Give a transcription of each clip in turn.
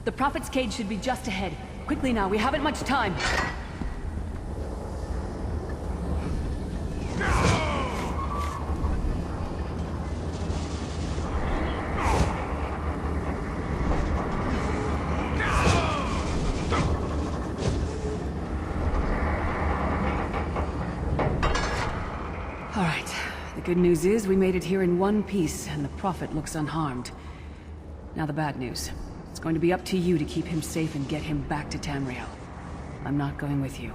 The Prophet's cage should be just ahead. Quickly now, we haven't much time. All right. The good news is we made it here in one piece, and the Prophet looks unharmed. Now the bad news. It's going to be up to you to keep him safe and get him back to Tamriel. I'm not going with you.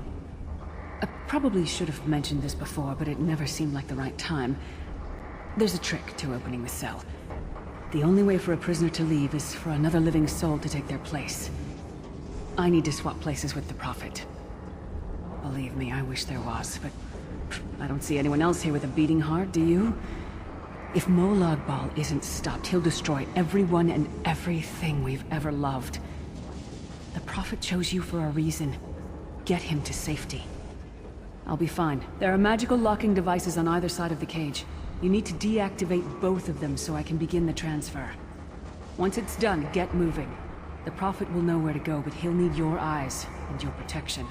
I probably should have mentioned this before, but it never seemed like the right time. There's a trick to opening the cell. The only way for a prisoner to leave is for another living soul to take their place. I need to swap places with the Prophet. Believe me, I wish there was, but I don't see anyone else here with a beating heart, do you? If Molag Bal isn't stopped, he'll destroy everyone and everything we've ever loved. The Prophet chose you for a reason. Get him to safety. I'll be fine. There are magical locking devices on either side of the cage. You need to deactivate both of them so I can begin the transfer. Once it's done, get moving. The Prophet will know where to go, but he'll need your eyes and your protection.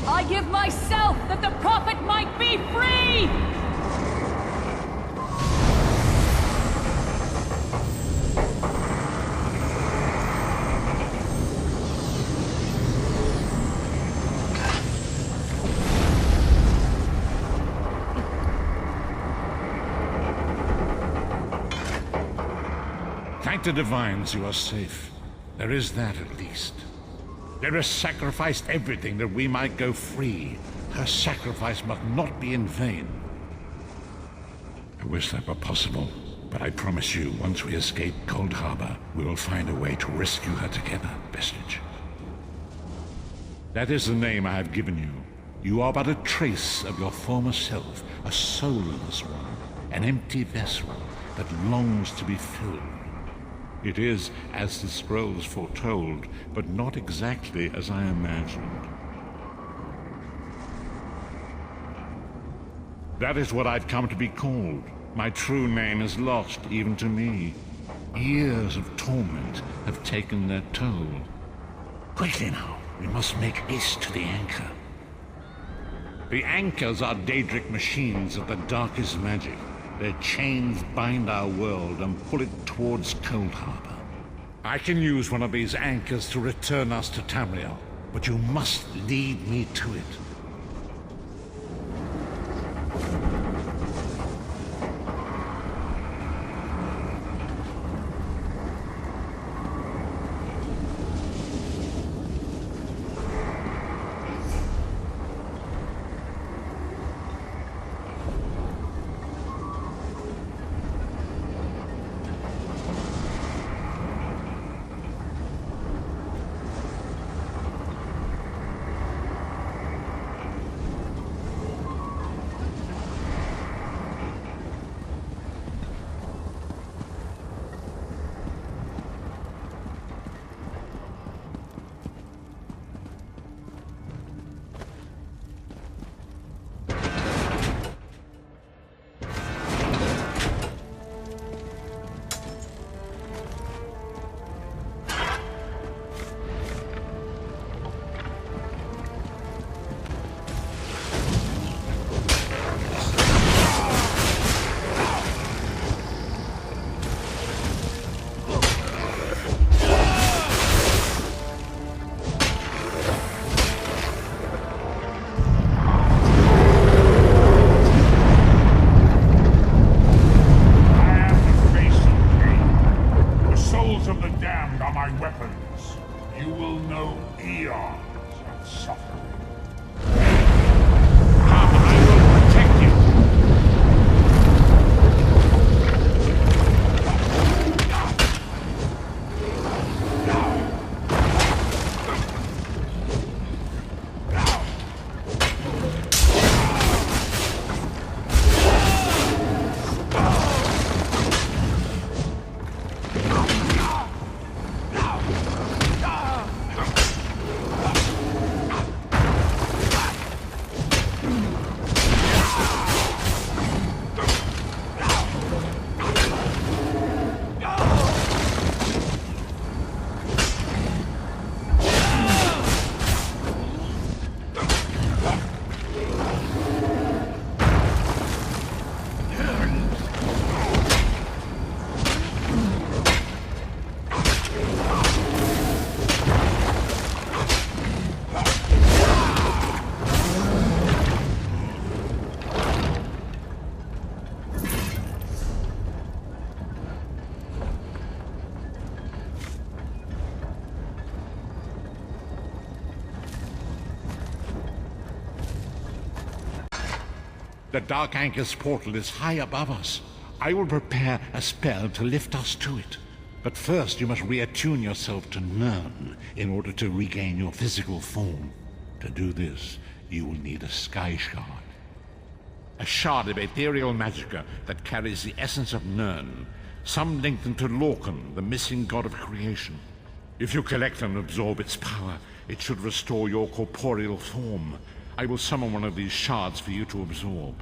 I give myself that the Prophet might be free! Thank the Divines you are safe. There is that at least. There has sacrificed everything that we might go free. Her sacrifice must not be in vain. I wish that were possible, but I promise you, once we escape Coldharbour, we will find a way to rescue her together, Vestige. That is the name I have given you. You are but a trace of your former self, a soulless one, an empty vessel that longs to be filled. It is as the scrolls foretold, but not exactly as I imagined. That is what I've come to be called. My true name is lost even to me. Years of torment have taken their toll. Quickly now, we must make haste to the anchor. The anchors are Daedric machines of the darkest magic. Their chains bind our world and pull it towards Coldharbour. I can use one of these anchors to return us to Tamriel, but you must lead me to it. The Dark Anchor's portal is high above us. I will prepare a spell to lift us to it. But first you must reattune yourself to Nirn in order to regain your physical form. To do this, you will need a Sky Shard. A shard of ethereal magicka that carries the essence of Nirn, some linked into Lorcan, the missing god of creation. If you collect and absorb its power, it should restore your corporeal form. I will summon one of these shards for you to absorb.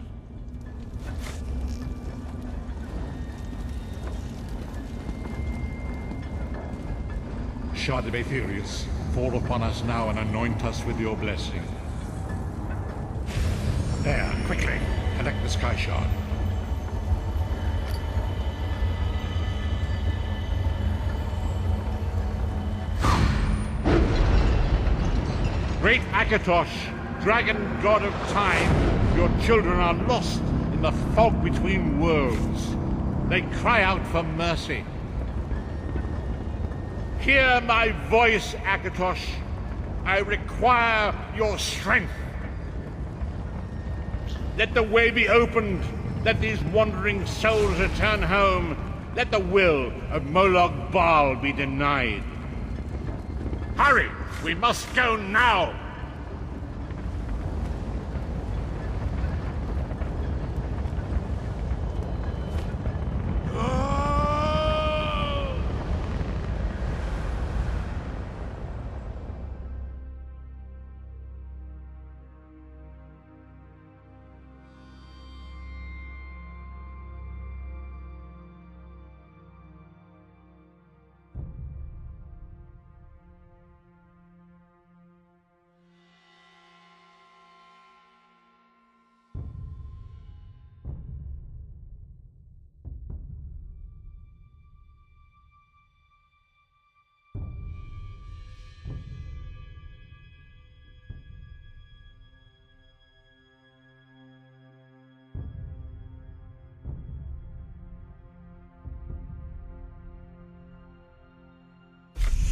Shard of Aetherius, fall upon us now and anoint us with your blessing. There, quickly, collect the Sky Shard. Great Akatosh, dragon god of time, your children are lost in the fog between worlds. They cry out for mercy. Hear my voice, Akatosh. I require your strength. Let the way be opened. Let these wandering souls return home. Let the will of Molag Bal be denied. Hurry! We must go now!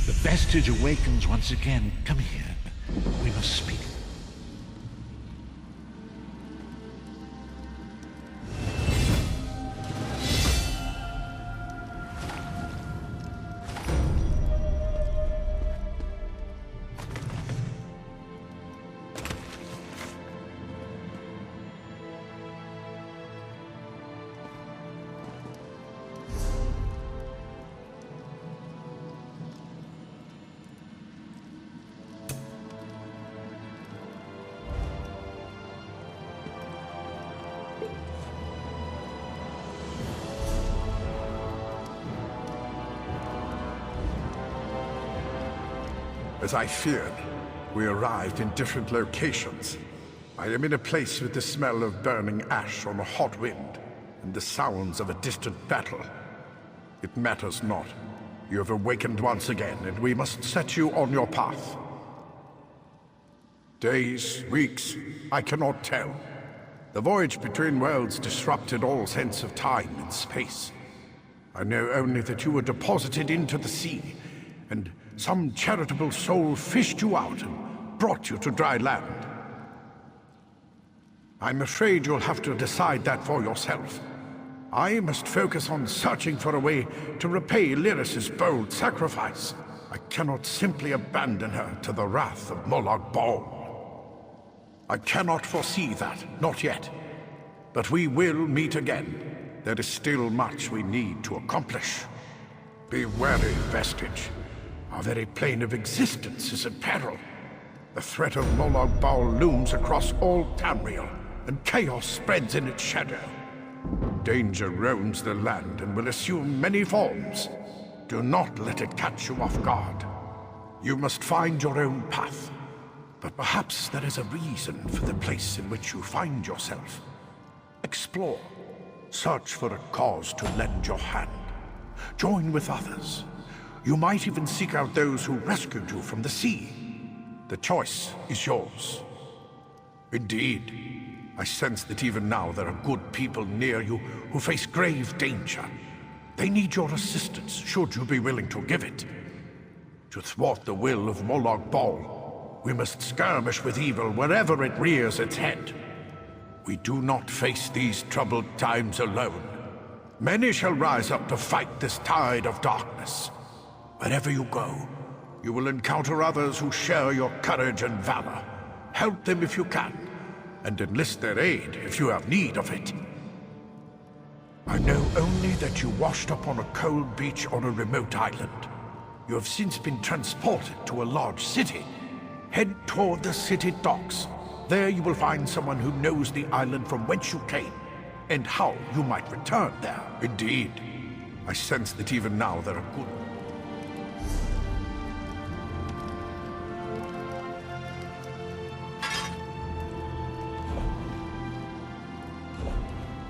The vestige awakens once again. Come here. We must speak. As I feared, we arrived in different locations. I am in a place with the smell of burning ash on a hot wind, and the sounds of a distant battle. It matters not. You have awakened once again, and we must set you on your path. Days, weeks, I cannot tell. The voyage between worlds disrupted all sense of time and space. I know only that you were deposited into the sea, and some charitable soul fished you out and brought you to dry land. I'm afraid you'll have to decide that for yourself. I must focus on searching for a way to repay Lyris's bold sacrifice. I cannot simply abandon her to the wrath of Molag Bal. I cannot foresee that, not yet. But we will meet again. There is still much we need to accomplish. Be wary, Vestige. Our very plane of existence is in peril. The threat of Molag Bal looms across all Tamriel, and chaos spreads in its shadow. Danger roams the land and will assume many forms. Do not let it catch you off guard. You must find your own path. But perhaps there is a reason for the place in which you find yourself. Explore. Search for a cause to lend your hand. Join with others. You might even seek out those who rescued you from the sea. The choice is yours. Indeed, I sense that even now there are good people near you who face grave danger. They need your assistance, should you be willing to give it. To thwart the will of Molag Bal, we must skirmish with evil wherever it rears its head. We do not face these troubled times alone. Many shall rise up to fight this tide of darkness. Wherever you go, you will encounter others who share your courage and valor. Help them if you can, and enlist their aid if you have need of it. I know only that you washed up on a cold beach on a remote island. You have since been transported to a large city. Head toward the city docks. There you will find someone who knows the island from whence you came, and how you might return there. Indeed, I sense that even now there are good